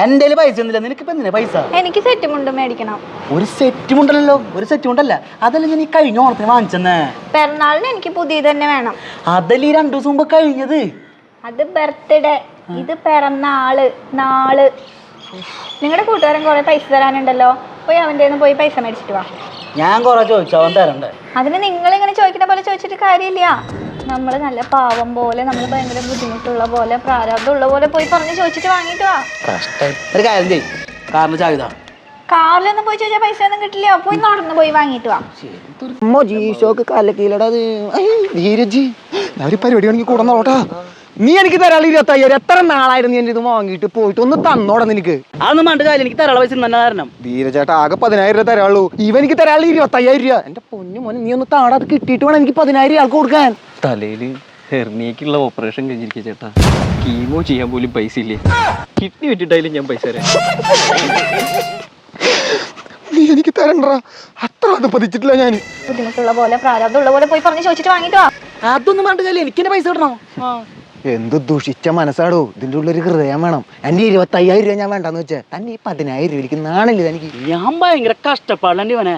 എന്റെ പൈസ ഒന്നുമില്ല. നിനക്കിപ്പോ എന്തിനാ പൈസ? എനിക്ക് സെറ്റ് മുണ്ട് മേടിക്കണം. ഒരു സെറ്റ് മുണ്ടല്ലോ, ഒരു സെറ്റ് മുണ്ടല്ല. അതല്ല ഞാൻ ഈ കഴിഞ്ഞ ഓണത്തിന് വാങ്ങിച്ചെന്നേ. പിറന്നാളിന് എനിക്ക് പുതിയത് തന്നെ വേണം. അതല്ലേ 2 ദിവസം മുമ്പ് കഴിഞ്ഞത്. അത് ബർത്ത്ഡേ, ഇത് പിറന്നാള്, നാള്. നിങ്ങളുടെ കൂട്ടുകാരൻ കുറെ പൈസ തരാനുണ്ടല്ലോ, പോയി അവൻ്റെ പോയി പൈസ മേടിച്ചിട്ട് വാ. ഞാൻ കുറെ ചോദിച്ചു, അവൻ തരണ്ടേ? അതിന് നിങ്ങളിങ്ങനെ ചോദിക്കുന്ന പോലെ ചോദിച്ചിട്ട് കാര്യമില്ല. നമ്മൾ നല്ല പാവം പോലെ, നമ്മൾ ഭയങ്കര ബുദ്ധിമുട്ടുള്ള പോലെ, പ്രാരാബ്ദമുള്ള പോലെ പോയി പറഞ്ഞ് ചോദിച്ചിട്ട് വാങ്ങിയിട്ട് വാ. ഒരു കാര്യം ചെയ്യ്, കാറിന് ചാവിത. കാറിലൊന്നും പോയി ചോദിച്ചാൽ പൈസ ഒന്നും കിട്ടില്ല. പോയി നടന്ന് പോയി വാങ്ങിയിട്ട് വാ. പരിപാടി ആണെങ്കിൽ കൂടെ നോട്ടാ. നീ എനിക്ക് തരാളി 25,000. എത്ര നാളായിരുന്നു നീ ഇത് വാങ്ങിയിട്ട് പോയിട്ട് ഒന്ന് തന്നോടാ നിനക്ക്. അതൊന്നും വേണ്ട കാര്യം, എനിക്ക് തരാള പൈസ തന്നെ കാരണം. ധീരചേട്ടാ ആകെ 10,000 രൂപ തരാളൂ. ഇവനിക്ക് തരാളി 25,000 രൂപ. എന്റെ പൊന്നു മോനെ, നീ ഒന്ന് താടാ, അത് കിട്ടിയിട്ട് വേണം എനിക്ക് 10,000 ആൾക്ക് കൊടുക്കാൻ. തലയില് ഹെർണിയക്കുള്ള ഓപ്പറേഷൻ കഴിഞ്ഞിരിക്കുക ചേട്ടാ. കീമോ ചെയ്യാൻ പോലും പൈസ ഇല്ലേ. കിഡ്നി വിറ്റിട്ടായാലും ഞാൻ പൈസ തരാം. നീ എനിക്ക് തരണ്ടാ, അത്ര അത് പതിച്ചിട്ടില്ല ഞാൻ. ബുദ്ധിമുട്ടുള്ള പോലെ, പ്രാരാബ്ദമുള്ള പോലെ പോയി പറഞ്ഞ് ചോദിച്ചിട്ട് വാങ്ങിയിട്ട് വാ. അതൊന്നും വേണ്ട കാര്യം, എനിക്ക് തന്നെ പൈസ കിട്ടണം. എന്ത് ദുഷിച്ച മനസ്സാടോ. ഇതിന്റെ ഉള്ളൊരു ഹൃദയം വേണം. എന്റെ 25,000 രൂപ ഞാൻ വേണ്ടെന്ന് വെച്ചാൽ തന്നെ ഈ 10,000 രൂപ എനിക്ക് നാണില്ല. എനിക്ക് ഞാൻ ഭയങ്കര കഷ്ടപ്പാടല്ലേ ഇവനെ.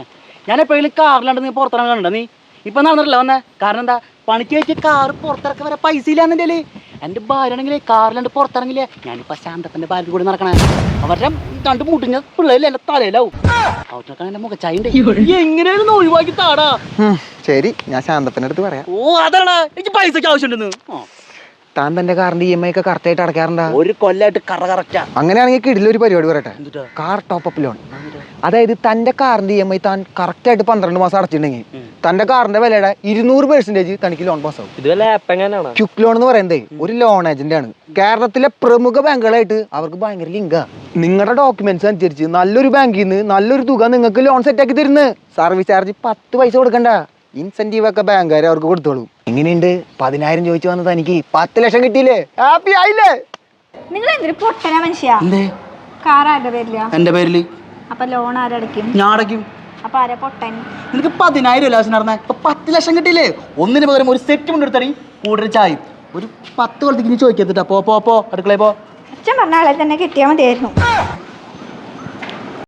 ഞാൻ എപ്പോഴും കാറിലാണ്ട് നീ പുറത്തിറങ്ങാനുണ്ടോ? നീ ഇപ്പൊ നടന്നിട്ടില്ല വന്നേ. കാരണം എന്താ, പണിക്ക് വെച്ച് കാറ് പുറത്തിറക്കാൻ വരെ പൈസ ഇല്ലാന്നെ. എന്റെ ഭാര്യ ആണെങ്കിലേ കാറിലാണ്ട് പുറത്തിറങ്ങില്ലേ. ഞാനിപ്പോ ശാന്തപ്പന്റെ ഭാര്യ കൂടി നടക്കണേ. അവരുടെ 2 മുട്ടിഞ്ഞ പിള്ളേരില്ല എന്റെ തലയിലാവും. അവർക്ക് എന്റെ മുഖച്ചായുണ്ട്. എങ്ങനെയായിരുന്നു ഒഴിവാക്കി താടാ. ശരി, ഞാൻ ശാന്തപ്പന്റെ അടുത്ത് പറയാം. ഓ അതാണ്, എനിക്ക് പൈസക്ക് ആവശ്യമുണ്ടെന്ന്. താൻ തന്റെ കാറിന്റെ EMI ഒക്കെ കറക്റ്റ് ആയിട്ട് അടയ്ക്കാറുണ്ടോ? ഒരു കൊല്ലായിട്ട് കറക്റ്റാ. അങ്ങനെയാണെങ്കിൽ കിടിലൊരു പരിപാടി പറയട്ടെ. Car top loan. അതായത് തന്റെ കാറിന്റെ EMI താൻ കറക്റ്റ് ആയിട്ട് 12 മാസം അടച്ചിട്ടുണ്ടെങ്കിൽ തന്റെ കാറിന്റെ വിലയുടെ 200% തനിക്ക് ലോൺ പാസ് ആവും. ഇത് വല്ല ആപ്പ് എങ്ങനെയാണോ? ക്വിക്ക് ലോൺ എന്ന് പറയുന്നത് ഒരു ലോൺ ഏജന്റ് ആണ്. കേരളത്തിലെ പ്രമുഖ ബാങ്കുകളായിട്ട് അവർക്ക് ഭയങ്കര ലിങ്കാ. നിങ്ങളുടെ ഡോക്യുമെന്റ്സ് അനുസരിച്ച് നല്ലൊരു ബാങ്കിൽ നിന്ന് നല്ലൊരു തുക നിങ്ങൾക്ക് ലോൺ സെറ്റ് ആക്കി തരുന്നത്. സർവീസ് ചാർജ് 10 പൈസ കൊടുക്കണ്ട. ഇൻസെന്റീവ് ഒക്കെ ബാങ്കുകാരെ അവർക്ക് കൊടുത്തോളൂ. എങ്ങനെയുണ്ട്? 10,000 ചോദിച്ചു വന്നത് എനിക്ക് 10 ലക്ഷം കിട്ടിയില്ലേ? ഹാപ്പി ആയില്ലേ? നിങ്ങൾ എന്തൊരു പൊട്ടന മനുഷ്യ. കാർ ആരുടെ പേരില്ല? എന്റെ പേരില്. അപ്പൊ ലോൺ ആരടയ്ക്കും? ഞാൻ അടയ്ക്കും. അപ്പൊ ആരാ പൊട്ടൻ? നിനക്ക് 10,000 ലാവശ്യം നടന്ന ഇപ്പൊ 10 ലക്ഷം കിട്ടിയില്ലേ? ഒന്നിന് പകരം ഒരു സെറ്റ് കൊണ്ട് എടുത്തറി കൂടുതൽ ചായ. ഒരു 10 കൊല്ലത്തേക്ക് ചോദിക്കത്തിട്ടാ. പോ അടുക്കളയിൽ പോ. അച്ഛൻ പറഞ്ഞ ആളെ തന്നെ കിട്ടിയാൽ മതിയായിരുന്നു.